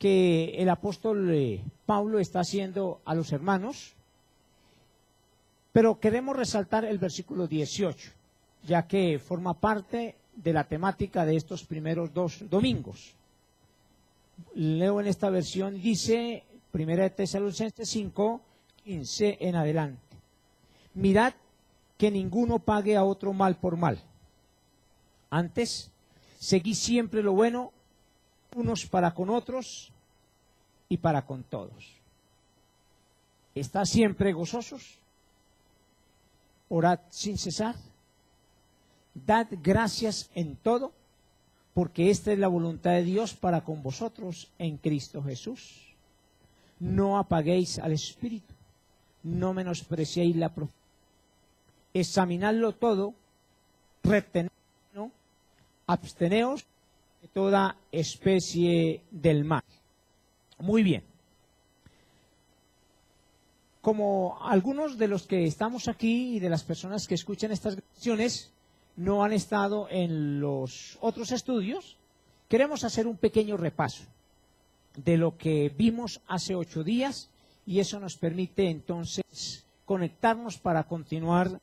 que el apóstol Pablo está haciendo a los hermanos, pero queremos resaltar el versículo 18, ya que forma parte de la temática de estos primeros 2 domingos. Leo en esta versión, dice, 1 Tesalonicenses 5, 15 en adelante. Mirad que ninguno pague a otro mal por mal. Antes, seguid siempre lo bueno, unos para con otros y para con todos. ¿Estad siempre gozosos? Orad sin cesar. Dad gracias en todo, porque esta es la voluntad de Dios para con vosotros en Cristo Jesús. No apaguéis al Espíritu, no menospreciéis la profecía. Examinadlo todo, retenedlo, absteneos de toda especie del mal. Muy bien. Como algunos de los que estamos aquí y de las personas que escuchan estas grabaciones no han estado en los otros estudios, queremos hacer un pequeño repaso de lo que vimos hace 8 días y eso nos permite entonces conectarnos para continuar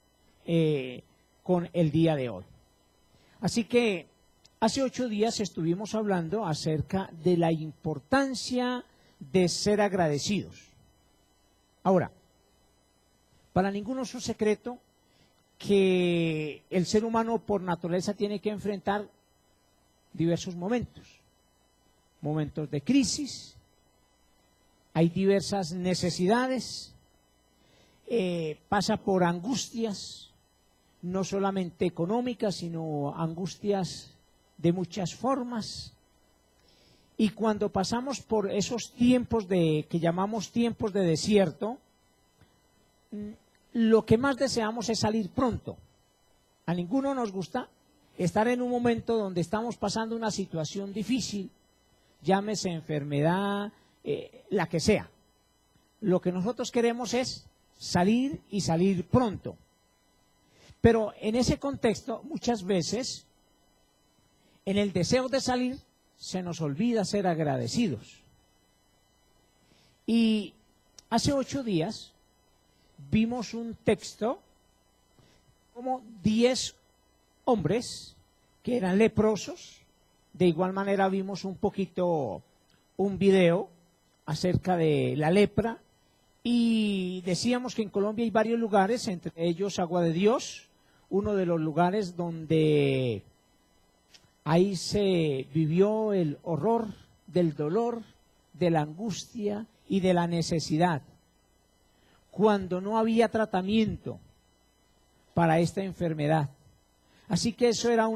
con el día de hoy. Así que hace 8 días estuvimos hablando acerca de la importancia de ser agradecidos. Ahora, para ninguno es un secreto que el ser humano por naturaleza tiene que enfrentar diversos momentos. Momentos de crisis, hay diversas necesidades, pasa por angustias, no solamente económicas, sino angustias de muchas formas. Y cuando pasamos por esos tiempos que llamamos tiempos de desierto, lo que más deseamos es salir pronto. A ninguno nos gusta estar en un momento donde estamos pasando una situación difícil, llámese enfermedad, la que sea. Lo que nosotros queremos es salir y salir pronto. Pero en ese contexto, muchas veces, en el deseo de salir, se nos olvida ser agradecidos. Y hace 8 días vimos un texto como 10 hombres que eran leprosos. De igual manera vimos un video acerca de la lepra y decíamos que en Colombia hay varios lugares, entre ellos Agua de Dios, uno de los lugares donde ahí se vivió el horror del dolor, de la angustia y de la necesidad, cuando no había tratamiento para esta enfermedad. Así que eso era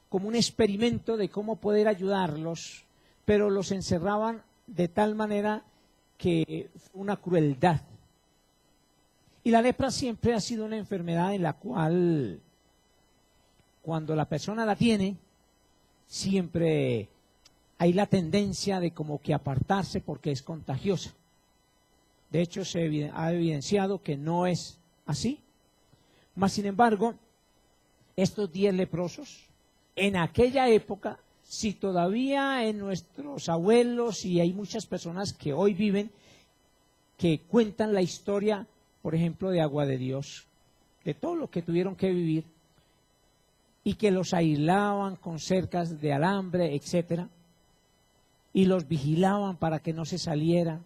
como un experimento de cómo poder ayudarlos, pero los encerraban de tal manera que fue una crueldad. Y la lepra siempre ha sido una enfermedad en la cual, cuando la persona la tiene, siempre hay la tendencia de como que apartarse porque es contagiosa. De hecho, se ha evidenciado que no es así. Mas, sin embargo, estos 10 leprosos, en aquella época, si todavía en nuestros abuelos, y hay muchas personas que hoy viven, que cuentan la historia, por ejemplo, de Agua de Dios, de todo lo que tuvieron que vivir, y que los aislaban con cercas de alambre, etcétera, y los vigilaban para que no se salieran.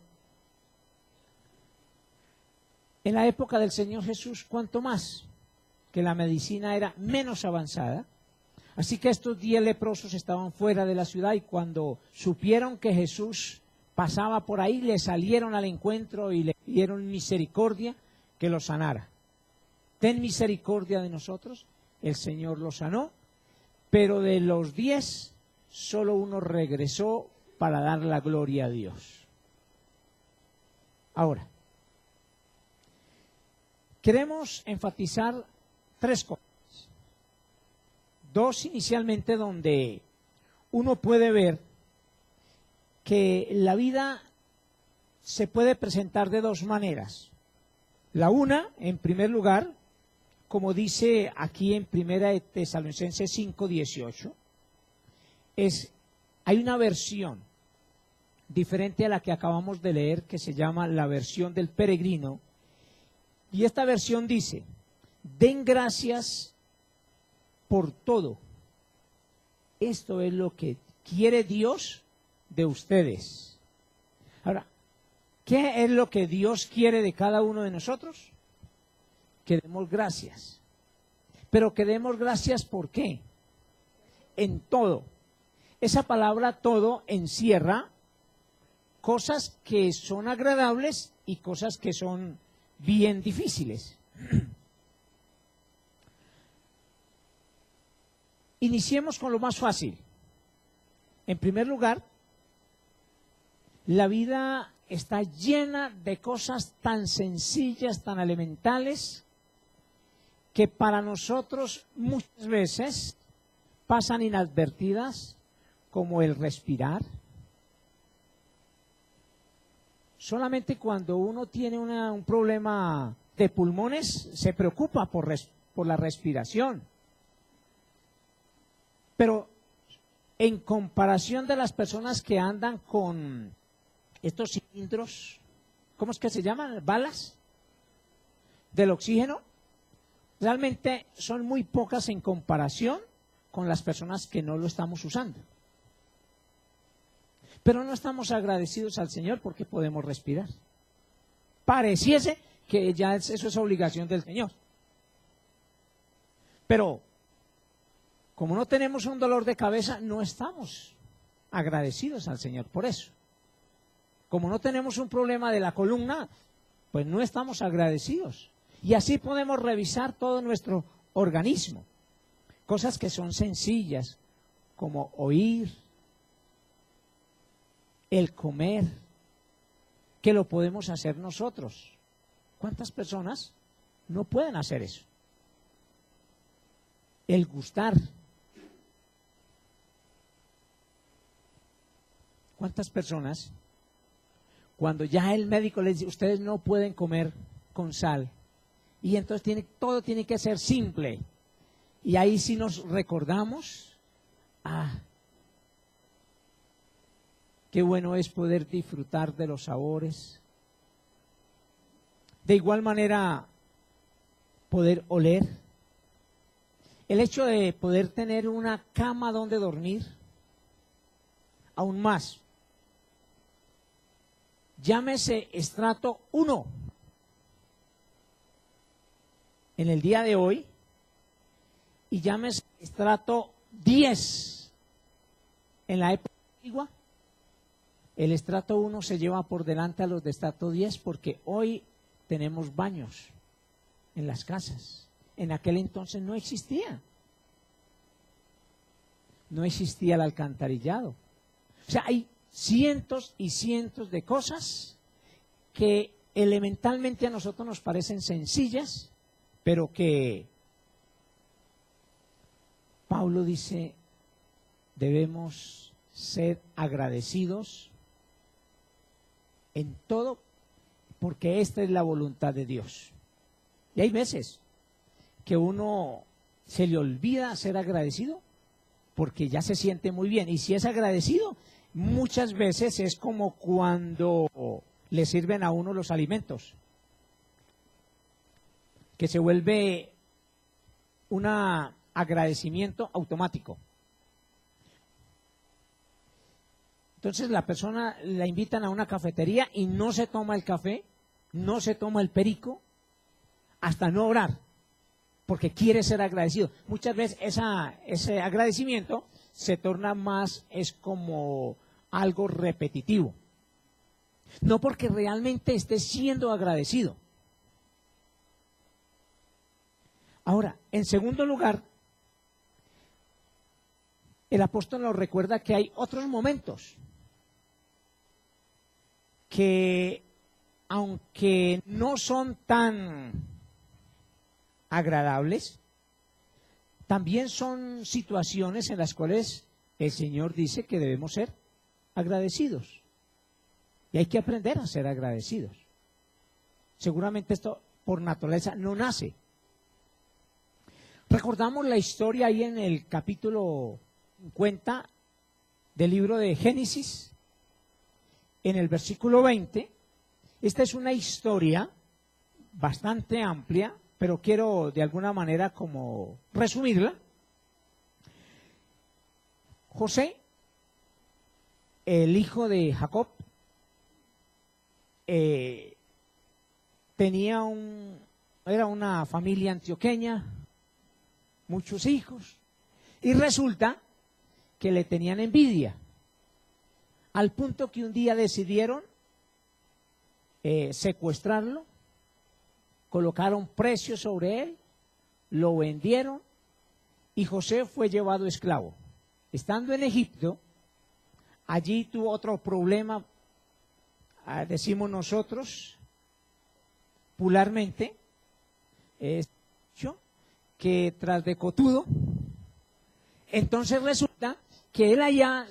En la época del Señor Jesús, ¿cuánto más? Que la medicina era menos avanzada. Así que estos 10 leprosos estaban fuera de la ciudad y cuando supieron que Jesús pasaba por ahí, le salieron al encuentro y le pidieron misericordia que los sanara. Ten misericordia de nosotros. El Señor los sanó, pero de los 10, solo uno regresó para dar la gloria a Dios. Ahora, queremos enfatizar 3 cosas. 2 inicialmente donde uno puede ver que la vida se puede presentar de 2 maneras. La una, en primer lugar, como dice aquí en 1 Tesalonicenses 5:18, hay una versión diferente a la que acabamos de leer, que se llama la versión del peregrino. Y esta versión dice: den gracias por todo. Esto es lo que quiere Dios de ustedes. Ahora, ¿qué es lo que Dios quiere de cada uno de nosotros? Que demos gracias. Pero que demos gracias, ¿por qué? En todo. Esa palabra todo encierra cosas que son agradables y cosas que son bien difíciles. Iniciemos con lo más fácil. En primer lugar, la vida está llena de cosas tan sencillas, tan elementales, que para nosotros muchas veces pasan inadvertidas, como el respirar. Solamente cuando uno tiene un problema de pulmones se preocupa por la respiración. Pero en comparación de las personas que andan con estos cilindros, ¿cómo es que se llaman? ¿Balas? Del oxígeno, realmente son muy pocas en comparación con las personas que no lo estamos usando. Pero no estamos agradecidos al Señor porque podemos respirar. Pareciese que ya eso es obligación del Señor. Pero como no tenemos un dolor de cabeza, no estamos agradecidos al Señor por eso. Como no tenemos un problema de la columna, pues no estamos agradecidos. Y así podemos revisar todo nuestro organismo. Cosas que son sencillas, como oír, el comer, que lo podemos hacer nosotros. ¿Cuántas personas no pueden hacer eso? El gustar. ¿Cuántas personas, cuando ya el médico les dice, ustedes no pueden comer con sal, y entonces todo tiene que ser simple, y ahí sí nos recordamos, qué bueno es poder disfrutar de los sabores. De igual manera, poder oler. El hecho de poder tener una cama donde dormir, aún más. Llámese estrato 1. En el día de hoy, y llámese estrato 10 en la época antigua. El estrato 1 se lleva por delante a los de estrato 10 porque hoy tenemos baños en las casas. En aquel entonces no existía. No existía el alcantarillado. O sea, hay cientos y cientos de cosas que elementalmente a nosotros nos parecen sencillas, pero que Pablo dice, debemos ser agradecidos en todo, porque esta es la voluntad de Dios. Y hay veces que uno se le olvida ser agradecido porque ya se siente muy bien. Y si es agradecido, muchas veces es como cuando le sirven a uno los alimentos, que se vuelve un agradecimiento automático. Entonces la persona la invitan a una cafetería y no se toma el café, no se toma el perico, hasta no orar, porque quiere ser agradecido. Muchas veces ese agradecimiento se torna más, es como algo repetitivo. No porque realmente esté siendo agradecido. Ahora, en segundo lugar, el apóstol nos recuerda que hay otros momentos que, aunque no son tan agradables, también son situaciones en las cuales el Señor dice que debemos ser agradecidos. Y hay que aprender a ser agradecidos. Seguramente esto por naturaleza no nace. Recordamos la historia ahí en el capítulo 50 del libro de Génesis, en el versículo 20, esta es una historia bastante amplia, pero quiero de alguna manera como resumirla. José, el hijo de Jacob, era una familia antioqueña, muchos hijos, y resulta que le tenían envidia, al punto que un día decidieron secuestrarlo, colocaron precio sobre él, lo vendieron y José fue llevado esclavo. Estando en Egipto, allí tuvo otro problema, decimos nosotros, popularmente, es que tras de cotudo, entonces resulta que él allá,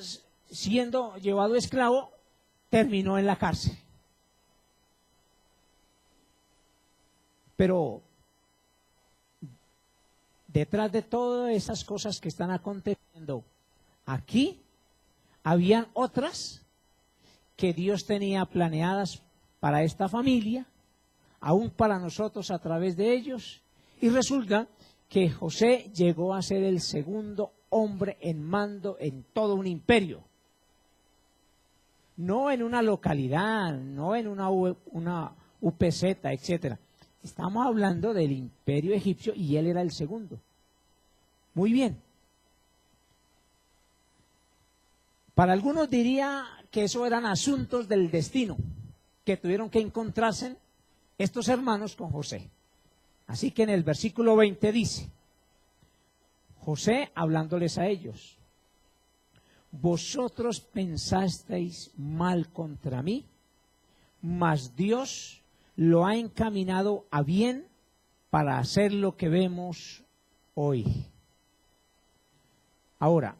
siendo llevado esclavo, terminó en la cárcel. Pero detrás de todas esas cosas que están aconteciendo aquí, habían otras que Dios tenía planeadas para esta familia, aún para nosotros a través de ellos, y resulta que José llegó a ser el segundo hombre en mando en todo un imperio. No en una localidad, no en una UPZ, etcétera. Estamos hablando del imperio egipcio y él era el segundo. Muy bien. Para algunos diría que eso eran asuntos del destino, que tuvieron que encontrarse estos hermanos con José. Así que en el versículo 20 dice, José hablándoles a ellos, vosotros pensasteis mal contra mí, mas Dios lo ha encaminado a bien para hacer lo que vemos hoy. Ahora,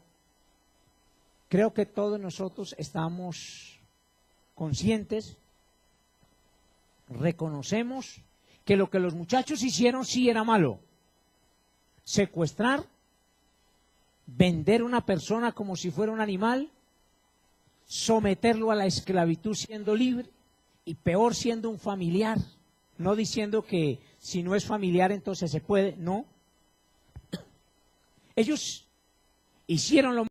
creo que todos nosotros estamos conscientes, reconocemos que lo que los muchachos hicieron sí era malo. Secuestrar, vender una persona como si fuera un animal, someterlo a la esclavitud siendo libre, y peor siendo un familiar, no diciendo que si no es familiar entonces se puede, no. Ellos hicieron lo